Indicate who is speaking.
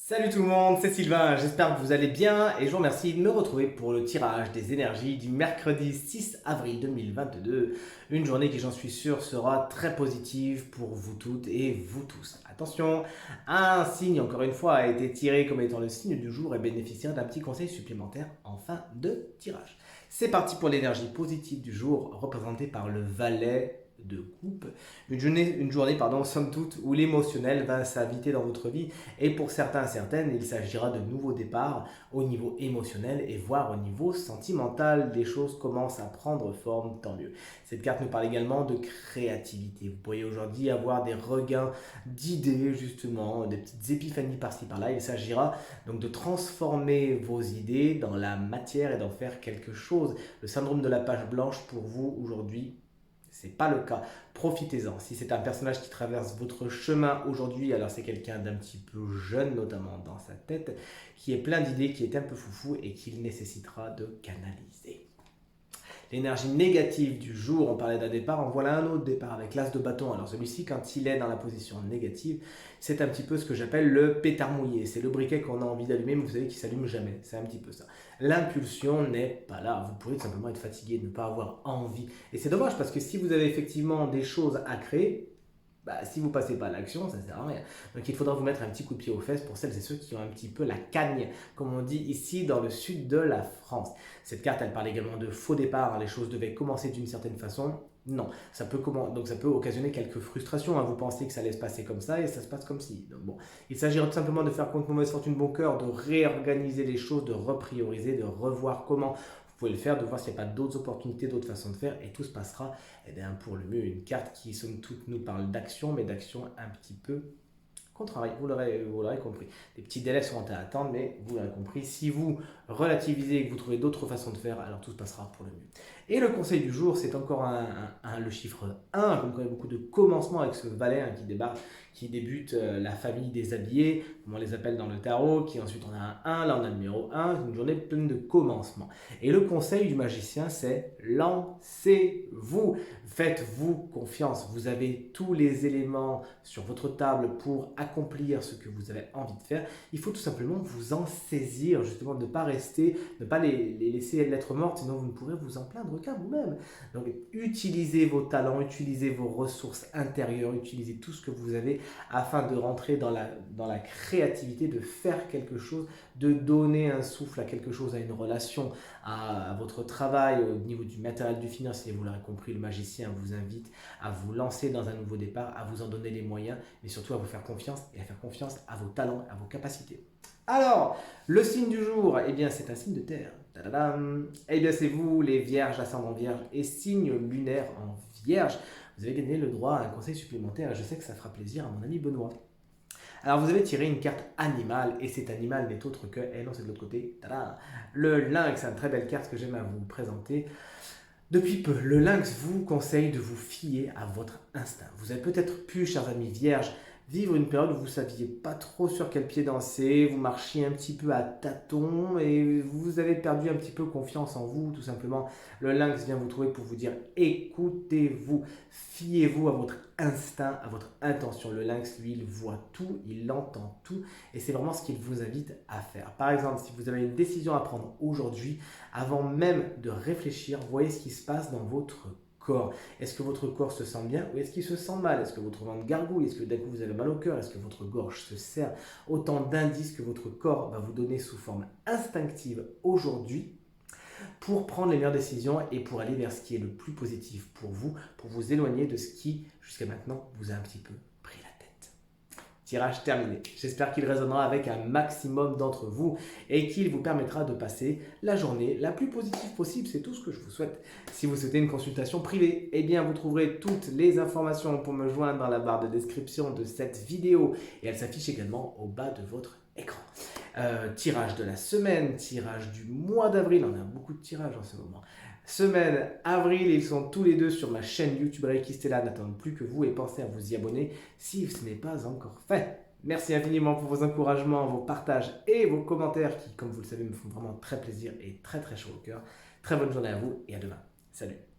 Speaker 1: Salut tout le monde, c'est Sylvain, j'espère que vous allez bien et je vous remercie de me retrouver pour le tirage des énergies du mercredi 6 avril 2022. Une journée qui, j'en suis sûr, sera très positive pour vous toutes et vous tous. Attention, un signe, encore une fois, a été tiré comme étant le signe du jour et bénéficiaire d'un petit conseil supplémentaire en fin de tirage. C'est parti pour l'énergie positive du jour, représentée par le valet de coupe. Une journée, somme toute, où l'émotionnel va s'inviter dans votre vie et pour certains et certaines, il s'agira de nouveaux départs au niveau émotionnel et voire au niveau sentimental. Les choses commencent à prendre forme, tant mieux. Cette carte nous parle également de créativité. Vous pourriez aujourd'hui avoir des regains d'idées, justement, des petites épiphanies par-ci par-là. Il s'agira donc de transformer vos idées dans la matière et d'en faire quelque chose. Le syndrome de la page blanche pour vous aujourd'hui, c'est pas le cas. Profitez-en. Si c'est un personnage qui traverse votre chemin aujourd'hui, alors c'est quelqu'un d'un petit peu jeune, notamment dans sa tête, qui est plein d'idées, qui est un peu foufou et qu'il nécessitera de canaliser. L'énergie négative du jour, on parlait d'un départ, en voilà un autre départ avec l'as de bâton. Alors celui-ci, quand il est dans la position négative, c'est un petit peu ce que j'appelle le pétard mouillé. C'est le briquet qu'on a envie d'allumer, mais vous savez qu'il s'allume jamais. C'est un petit peu ça. L'impulsion n'est pas là. Vous pourriez tout simplement être fatigué, ne pas avoir envie. Et c'est dommage parce que si vous avez effectivement des choses à créer, si vous ne passez pas à l'action, ça ne sert à rien. Donc il faudra vous mettre un petit coup de pied aux fesses pour celles et ceux qui ont un petit peu la cagne, comme on dit ici dans le sud de la France. Cette carte, elle parle également de faux départ. Les choses devaient commencer d'une certaine façon. Non, donc ça peut occasionner quelques frustrations. Vous pensez que ça allait se passer comme ça et ça se passe comme si. Donc bon, il s'agira tout simplement de faire contre mauvaise fortune bon cœur, de réorganiser les choses, de reprioriser, de revoir comment vous pouvez le faire, de voir s'il n'y a pas d'autres opportunités, d'autres façons de faire, et tout se passera pour le mieux. Une carte qui, somme toute, nous parle d'action, mais d'action un petit peu contrariée. Vous l'aurez compris. Des petits délais sont à attendre, mais vous l'aurez compris. Si vous relativisez et que vous trouvez d'autres façons de faire, alors tout se passera pour le mieux. Et le conseil du jour, c'est encore le chiffre 1, comme il y a beaucoup de commencements avec ce valet qui débute la famille des habillés, comme on les appelle dans le tarot, qui ensuite on a un 1, là on a le numéro 1, une journée pleine de commencements. Et le conseil du magicien, c'est lancez-vous, faites-vous confiance, vous avez tous les éléments sur votre table pour accomplir ce que vous avez envie de faire. Il faut tout simplement vous en saisir, justement, ne pas rester, ne pas les laisser lettres mortes, sinon vous ne pourrez vous en plaindre qu'à vous-même. Donc utilisez vos talents, utilisez vos ressources intérieures, utilisez tout ce que vous avez afin de rentrer dans la créativité, de faire quelque chose, de donner un souffle à quelque chose, à une relation, à votre travail, au niveau du matériel, du financier. Vous l'aurez compris, le magicien vous invite à vous lancer dans un nouveau départ, à vous en donner les moyens, mais surtout à vous faire confiance et à faire confiance à vos talents, à vos capacités. Alors, le signe du jour, eh bien, c'est un signe de terre. Tadadam. Eh bien, c'est vous, les vierges, ascendant vierge et signe lunaire en vierge. Vous avez gagné le droit à un conseil supplémentaire et je sais que ça fera plaisir à mon ami Benoît. Alors, vous avez tiré une carte animale et cet animal n'est autre que, non, c'est de l'autre côté, tada, le lynx. C'est une très belle carte que j'aime à vous présenter. Depuis peu, le lynx vous conseille de vous fier à votre instinct. Vous avez peut-être pu, chers amis vierges, vivre une période où vous ne saviez pas trop sur quel pied danser, vous marchiez un petit peu à tâtons et vous avez perdu un petit peu confiance en vous, tout simplement. Le lynx vient vous trouver pour vous dire écoutez-vous, fiez-vous à votre instinct, à votre intention. Le lynx, lui, il voit tout, il entend tout et c'est vraiment ce qu'il vous invite à faire. Par exemple, si vous avez une décision à prendre aujourd'hui, avant même de réfléchir, voyez ce qui se passe dans votre corps. Est-ce que votre corps se sent bien ou est-ce qu'il se sent mal? Est-ce que votre ventre gargouille? Est-ce que d'un coup vous avez mal au cœur? Est-ce que votre gorge se serre? Autant d'indices que votre corps va vous donner sous forme instinctive aujourd'hui pour prendre les meilleures décisions et pour aller vers ce qui est le plus positif pour vous éloigner de ce qui, jusqu'à maintenant, vous a un petit peu pris la tête. Tirage terminé. J'espère qu'il résonnera avec un maximum d'entre vous et qu'il vous permettra de passer la journée la plus positive possible. C'est tout ce que je vous souhaite. Si vous souhaitez une consultation privée, eh bien vous trouverez toutes les informations pour me joindre dans la barre de description de cette vidéo et elle s'affiche également au bas de votre écran. Tirage de la semaine, tirage du mois d'avril. On a beaucoup de tirages en ce moment. Semaine, avril, ils sont tous les deux sur ma chaîne YouTube Reiki Stella. N'attendez plus que vous et pensez à vous y abonner si ce n'est pas encore fait. Merci infiniment pour vos encouragements, vos partages et vos commentaires qui, comme vous le savez, me font vraiment très plaisir et très très chaud au cœur. Très bonne journée à vous et à demain. Salut!